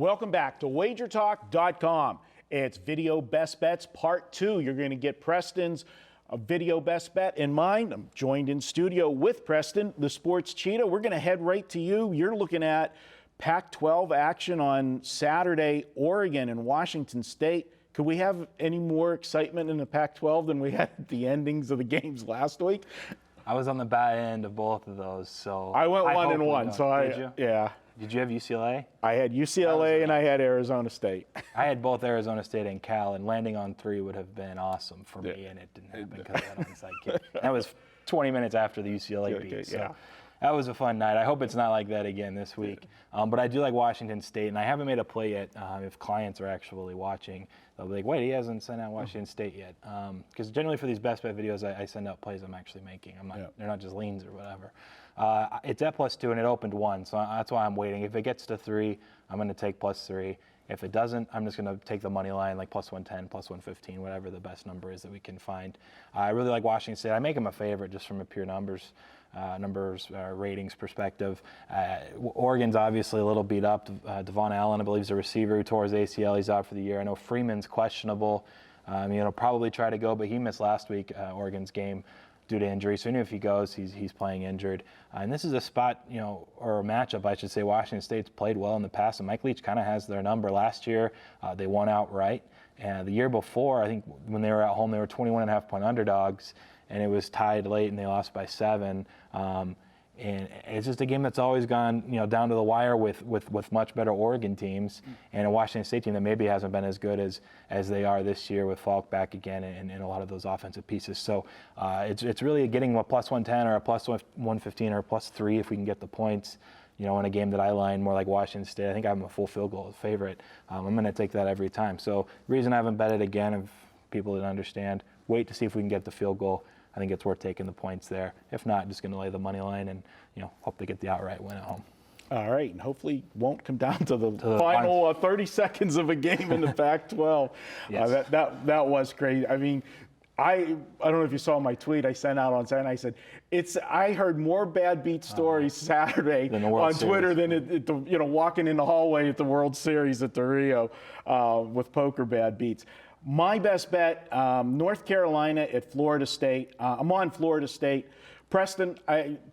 Welcome back to WagerTalk.com. It's Video Best Bets Part 2. You're going to get Preston's Video Best Bet in mind. I'm joined in studio with Preston, the Sports Cheetah. We're going to head right to you. You're looking at Pac-12 action on Saturday, Oregon and Washington State. Could we have any more excitement in the Pac-12 than we had at the endings of the games last week? I was on the bad end of both of those, so I went 1-1. So Did you? Yeah. Did you have UCLA? I had UCLA and I had Arizona State. I had both Arizona State and Cal, and landing on 3 would have been awesome for me, and it didn't happen because of that onside kick. That was 20 minutes after the UCLA beat. So that was a fun night. I hope it's not like that again this week. But I do like Washington State, and I haven't made a play yet. If clients are actually watching, they'll be like, wait, he hasn't sent out Washington State yet. Because generally for these best bet videos, I send out plays I'm actually making. They're not just leans or whatever. It's at +2, and it opened 1, so that's why I'm waiting. If it gets to 3, I'm going to take +3. If it doesn't, I'm just going to take the money line, like +110, +115, whatever the best number is that we can find. I really like Washington State. I make them a favorite just from a pure ratings perspective. Oregon's obviously a little beat up. Devon Allen, I believe, is a receiver who tore his ACL. He's out for the year. I know Freeman's questionable. He'll probably try to go, but he missed last week, Oregon's game, due to injury. So even if he goes, he's playing injured. And this is a spot, or a matchup, I should say. Washington State's played well in the past, and Mike Leach kind of has their number. Last year, they won outright. And the year before, I think when they were at home, they were 21.5-point underdogs, and it was tied late, and they lost by 7. And it's just a game that's always gone, down to the wire with much better Oregon teams, and a Washington State team that maybe hasn't been as good as they are this year with Falk back again and a lot of those offensive pieces. So it's really getting a +110 or a +115 or a +3 if we can get the points. In a game that I line more like Washington State, I think I'm a full field goal favorite. I'm going to take that every time. So the reason I haven't bet it again, if people didn't understand, wait to see if we can get the field goal. I think it's worth taking the points there. If not, just going to lay the money line and hope they get the outright win at home. All right, and hopefully won't come down to the final 30 seconds of a game in the Pac-12. Yes. That was great. I mean, I don't know if you saw my tweet I sent out on Saturday. I said I heard more bad beat stories Saturday on Twitter than at the walking in the hallway at the World Series at the Rio with poker bad beats. My best bet, North Carolina at Florida State. I'm on Florida State. Preston,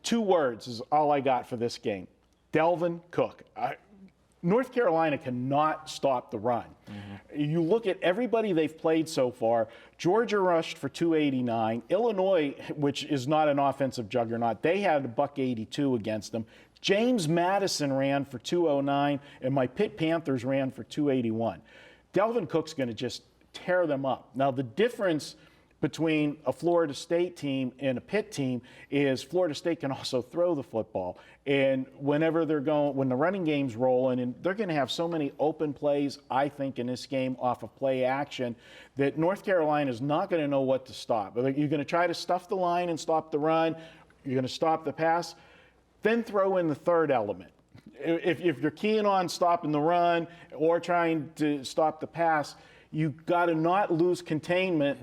2 words is all I got for this game. Delvin Cook. North Carolina cannot stop the run. Mm-hmm. You look at everybody they've played so far. Georgia rushed for 289. Illinois, which is not an offensive juggernaut, they had a $182 against them. James Madison ran for 209, and my Pitt Panthers ran for 281. Delvin Cook's going to just tear them up. Now, the difference between a Florida State team and a Pitt team is Florida State can also throw the football. And whenever when the running game's rolling, and they're going to have so many open plays, I think, in this game off of play action, that North Carolina is not going to know what to stop. You're going to try to stuff the line and stop the run. You're going to stop the pass. Then throw in the third element. If you're keying on stopping the run or trying to stop the pass, you've got to not lose containment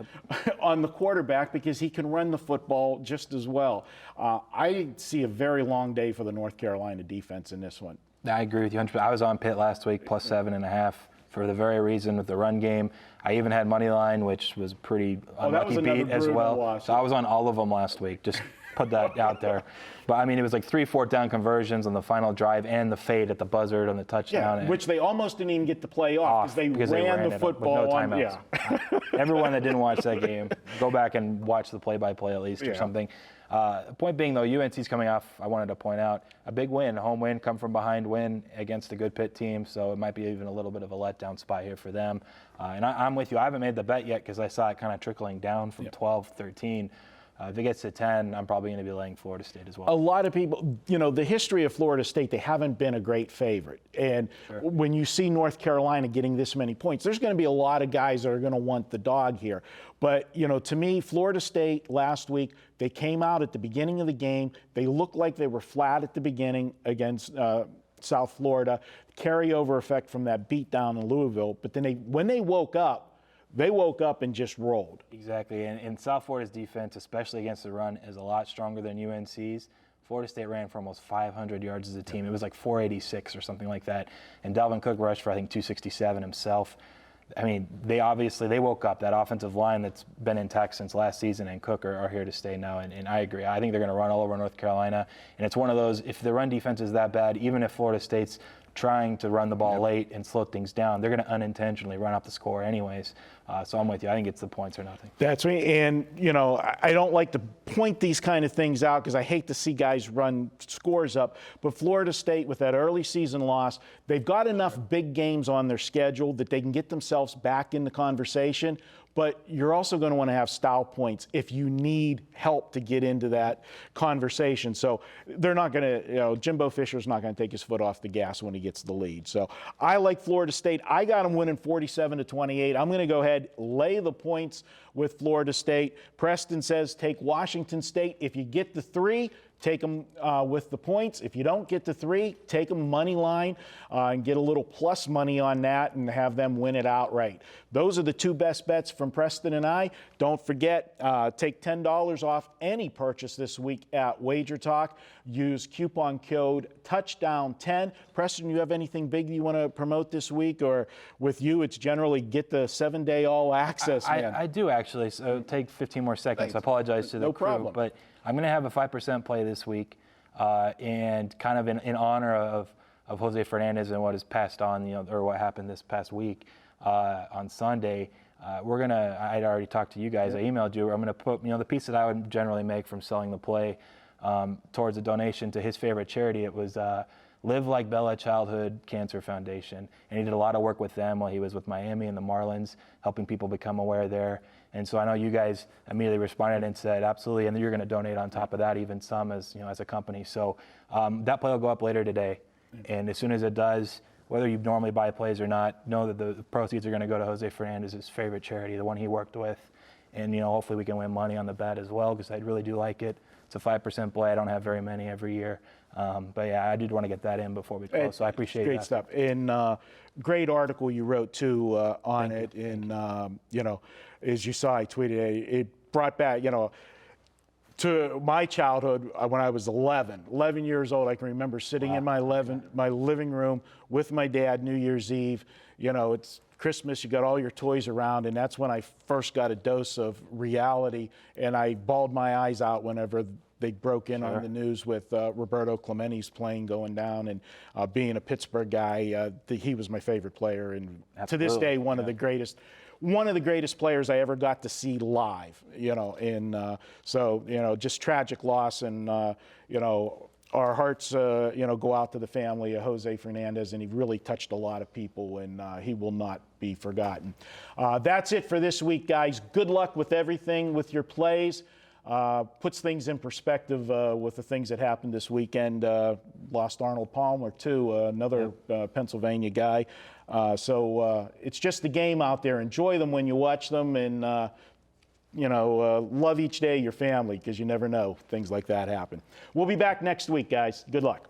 on the quarterback because he can run the football just as well. I see a very long day for the North Carolina defense in this one. I agree with you 100%. I was on Pitt last week, +7.5, for the very reason with the run game. I even had money line, which was pretty unlucky beat as well. So I was on all of them last week. Just put that out there. But, I mean, it was like 3 4th-down conversions on the final drive and the fade at the buzzer on the touchdown. Yeah, which they almost didn't even get to play off because they ran the football with no timeouts. Everyone that didn't watch that game, go back and watch the play-by-play at least or something. Point being, though, UNC's coming off, I wanted to point out, a big win, home win, come from behind win against a good Pitt team, so it might be even a little bit of a letdown spot here for them. And I'm with you. I haven't made the bet yet because I saw it kind of trickling down from 12, 13. If it gets to 10, I'm probably going to be laying Florida State as well. A lot of people, the history of Florida State, they haven't been a great favorite. And when you see North Carolina getting this many points, there's going to be a lot of guys that are going to want the dog here. But, to me, Florida State last week, they came out at the beginning of the game. They looked like they were flat at the beginning against South Florida. Carryover effect from that beatdown in Louisville. But then when they woke up and just rolled. Exactly, and South Florida's defense, especially against the run, is a lot stronger than UNC's. Florida State ran for almost 500 yards as a team. It was like 486 or something like that. And Dalvin Cook rushed for, I think, 267 himself. I mean, they woke up. That offensive line that's been intact since last season and Cook are here to stay now. And I agree. I think they're going to run all over North Carolina. And it's one of those, if the run defense is that bad, even if Florida State's trying to run the ball late and slow things down, they're going to unintentionally run up the score anyways. So I'm with you. I think it's the points or nothing. That's me. And, I don't like to point these kind of things out because I hate to see guys run scores up. But Florida State, with that early season loss, they've got enough big games on their schedule that they can get themselves back in the conversation. But you're also going to want to have style points if you need help to get into that conversation. So they're not going to, Jimbo Fisher's not going to take his foot off the gas when he gets the lead. So I like Florida State. I got them winning 47-28. I'm going to go ahead, lay the points with Florida State. Preston says take Washington State. If you get the 3, take them with the points. If you don't get the 3, take them money line and get a little plus money on that and have them win it outright. Those are the 2 best bets from Preston and I. Don't forget, take $10 off any purchase this week at Wager Talk. Use coupon code Touchdown10. Preston, you have anything big you want to promote this week? Or with you, it's generally get the 7-day all access. I do actually. So take 15 more seconds. Thanks. I apologize to the No crew, problem. but I'm going to have a 5% play this week, and kind of in honor of Jose Fernandez and what has passed on, or what happened this past week on Sunday. I'd already talked to you guys. I emailed you. I'm going to put, the piece that I would generally make from selling the play towards a donation to his favorite charity. It was Live Like Bella Childhood Cancer Foundation. And he did a lot of work with them while he was with Miami and the Marlins, helping people become aware there. And so I know you guys immediately responded and said, absolutely, and you're going to donate on top of that, even some as a company. So that play will go up later today. And as soon as it does, whether you normally buy plays or not, know that the proceeds are going to go to Jose Fernandez's favorite charity, the one he worked with. And, hopefully we can win money on the bet as well, because I really do like it. It's a 5% play. I don't have very many every year. But yeah, I did want to get that in before we close, so I appreciate great that. stuff. And great article you wrote, too, on it. And, as you saw, I tweeted it brought back, to my childhood when I was 11 years old. I can remember sitting in my living room with my dad New Year's Eve. It's Christmas, you got all your toys around, and that's when I first got a dose of reality, and I bawled my eyes out whenever they broke in on the news with Roberto Clemente's plane going down. And being a Pittsburgh guy, he was my favorite player, and to this day, one of the greatest players I ever got to see live, and so, just tragic loss. And, our hearts, go out to the family of Jose Fernandez, and he really touched a lot of people, and he will not be forgotten. That's it for this week, guys. Good luck with everything, with your plays. Puts things in perspective with the things that happened this weekend. Lost Arnold Palmer, too, another Pennsylvania guy. So it's just the game out there. Enjoy them when you watch them, and love each day your family, because you never know things like that happen. We'll be back next week, guys. Good luck.